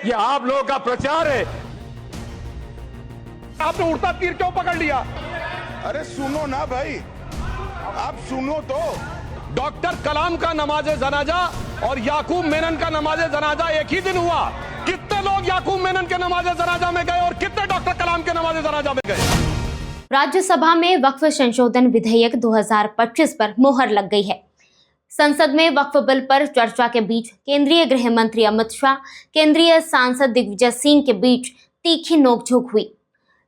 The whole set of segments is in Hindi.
ये आप लोगों का प्रचार है। आपने उड़ता तीर क्यों पकड़ लिया? अरे सुनो ना भाई, आप सुनो तो। डॉक्टर कलाम का नमाजे जनाजा और याकूब मेनन का नमाजे जनाजा एक ही दिन हुआ। कितने लोग याकूब मेनन के नमाजे जनाजा में गए और कितने डॉक्टर कलाम के नमाजे जनाजा में गए? राज्यसभा में वक्फ संशोधन विधेयक 2025 पर मोहर लग गई है। संसद में वक्फ बिल पर चर्चा के बीच केंद्रीय गृह मंत्री अमित शाह, केंद्रीय सांसद दिग्विजय सिंह के बीच तीखी नोकझोंक हुई।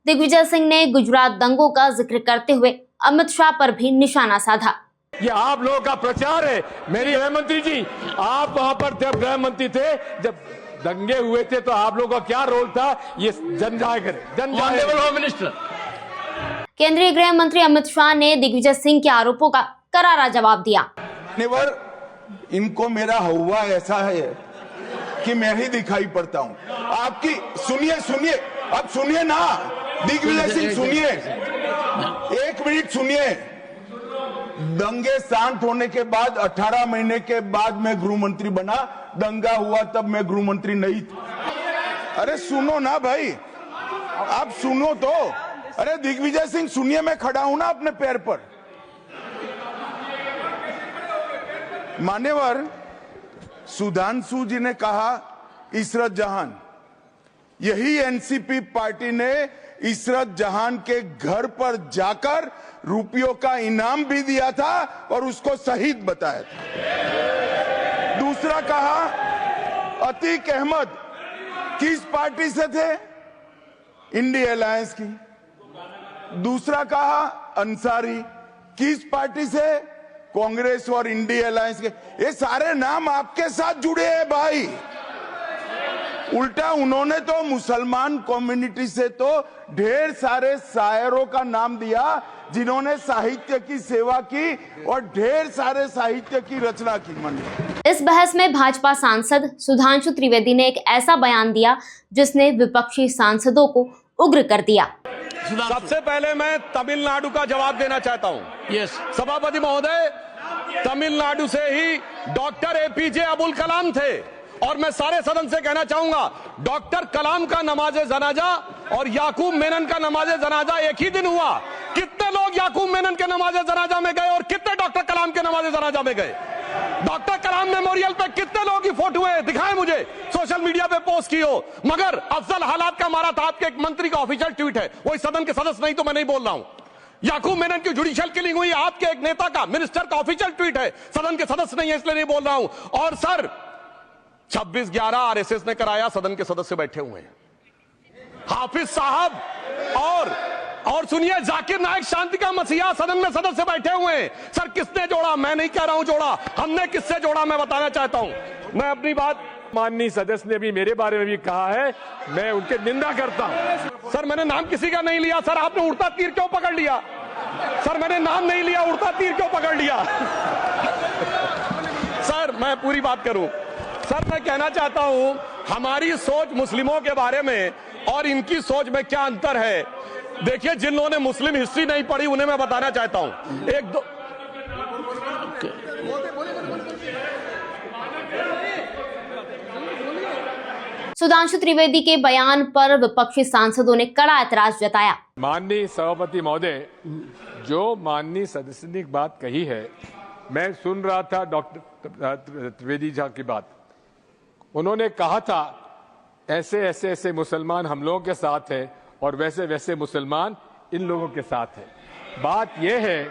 दिग्विजय सिंह ने गुजरात दंगों का जिक्र करते हुए अमित शाह पर भी निशाना साधा। ये आप लोगों का प्रचार है। मेरी गृह मंत्री जी, आप वहां पर जब गृह मंत्री थे, जब दंगे हुए थे, तो आप लोगों का क्या रोल था, ये जन जाहिर मिनिस्टर। केंद्रीय गृह मंत्री अमित शाह ने दिग्विजय सिंह के आरोपों का करारा जवाब दिया। इनको मेरा हवा ऐसा है कि मैं ही दिखाई पड़ता हूं। आपकी सुनिए, अब सुनिए ना, दिग्विजय सिंह सुनिए, 1 मिनट सुनिए। दंगे शांत होने के बाद 18 महीने के बाद मैं गृह मंत्री बना। दंगा हुआ तब मैं गृह मंत्री नहीं था। अरे सुनो ना भाई, आप सुनो तो। अरे दिग्विजय सिंह सुनिए, मैं खड़ा हूं ना अपने पैर पर। मान्यवर सुधांशु जी ने कहा इशरत जहान, यही एनसीपी पार्टी ने इशरत जहान के घर पर जाकर रुपयों का इनाम भी दिया था और उसको शहीद बताया था। दूसरा कहा अतीक अहमद किस पार्टी से थे? इंडिया अलायंस की। दूसरा कहा अंसारी किस पार्टी से? कांग्रेस और इंडिया अलायंस के। ये सारे नाम आपके साथ जुड़े हैं भाई। उल्टा उन्होंने तो मुसलमान कम्युनिटी से तो ढेर सारे शायरों का नाम दिया जिन्होंने साहित्य की सेवा की और ढेर सारे साहित्य की रचना की। इस बहस में भाजपा सांसद सुधांशु त्रिवेदी ने एक ऐसा बयान दिया जिसने विपक्षी सांसदों को उग्र कर दिया। सबसे पहले मैं तमिलनाडु का जवाब देना चाहता हूं। यस सभापति महोदय, तमिलनाडु से ही डॉक्टर एपीजे अब्दुल कलाम थे और मैं सारे सदन से कहना चाहूंगा, डॉक्टर कलाम का नमाजे जनाजा और याकूब मेनन का नमाजे जनाजा एक ही दिन हुआ। कितने लोग याकूब मेनन के नमाजे जनाजा में गए और कितने डॉक्टर कलाम के नमाजे जनाजा में गए? डॉक्टर कलाम मेमोरियल पे कितने लोगों की फोटो है, दिखाएं मुझे, सोशल मीडिया पे पोस्ट की हो। मगर अफजल हालात का मारा था, आपके एक मंत्री का ऑफिशियल ट्वीट है, वो इस सदन के सदस्य नहीं तो मैं नहीं बोल रहा हूं। याकूब मेनन की जुडिशियल किलिंग हुई, आपके एक नेता का, मिनिस्टर का ऑफिशियल ट्वीट है, सदन के सदस्य नहीं है इसलिए नहीं बोल रहा हूं। और सर 26/11 आरएसएस ने कराया, सदन के सदस्य बैठे हुए हैं। हाफिज साहब और सुनिए, जाकिर नायक शांति का मसीहा सदन में सदस्य बैठे हुए हैं। सर किसने जोड़ा? मैं नहीं कह रहा हूं जोड़ा, हमने किससे जोड़ा मैं बताना चाहता हूं। मैं अपनी बात, माननीय सदस्य ने भी मेरे बारे में भी कहा है, मैं उनके निंदा करता हूं। सर मैंने नाम किसी का नहीं लिया। सर आपने उड़ता तीर क्यों पकड़ लिया? सर मैंने नाम नहीं लिया, उड़ता तीर क्यों पकड़ लिया? सर मैं पूरी बात करूं। सर मैं कहना चाहता हूं, हमारी सोच मुस्लिमों के बारे में और इनकी सोच में क्या अंतर है। देखिए, जिन लोगों ने मुस्लिम हिस्ट्री नहीं पढ़ी उन्हें मैं बताना चाहता हूं। एक दो सुधांशु त्रिवेदी के बयान पर विपक्षी सांसदों ने कड़ा ऐतराज जताया। माननीय सभापति महोदय, जो माननीय सदस्य ने बात कही है, मैं सुन रहा था डॉक्टर त्रिवेदी जी की बात। उन्होंने कहा था ऐसे मुसलमान हम लोगों के साथ है और वैसे मुसलमान इन लोगों के साथ है। बात यह है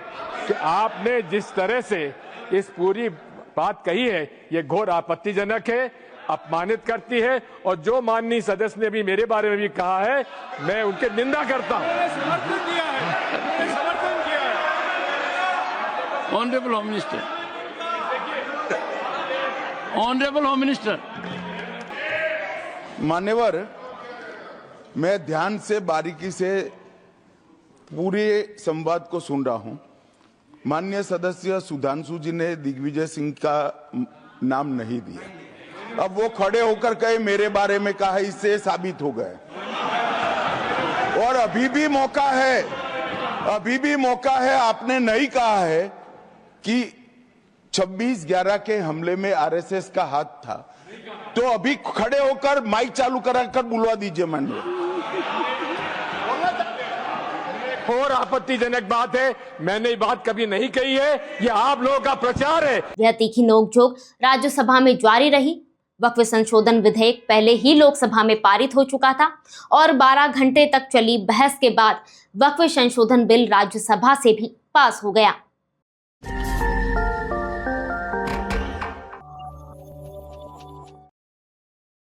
कि आपने जिस तरह से इस पूरी बात कही है, ये घोर आपत्तिजनक है, अपमानित करती है। और जो माननीय सदस्य ने भी मेरे बारे में भी कहा है, मैं उनके निंदा करता हूं। समर्थन किया है। Honourable home minister, honourable home minister. मान्यवर, मैं ध्यान से बारीकी से पूरे संवाद को सुन रहा हूं। माननीय सदस्य सुधांशु जी ने दिग्विजय सिंह का नाम नहीं दिया। अब वो खड़े होकर कहे मेरे बारे में कहा, इससे साबित हो गए। और अभी भी मौका है। आपने नहीं कहा है कि 26/11 के हमले में आरएसएस का हाथ था। तो अभी खड़े होकर माइक चालू कराकर बुलवा दीजिए माननीय। और आपत्तिजनक बात है, मैंने ये बात कभी नहीं कही है, ये आप लोगों का प्रचार है। यह तीखी नोकझोंक राज्यसभा में जारी रही। वक्फ संशोधन विधेयक पहले ही लोकसभा में पारित हो चुका था और 12 घंटे तक चली बहस के बाद वक्फ संशोधन बिल राज्यसभा से भी पास हो गया।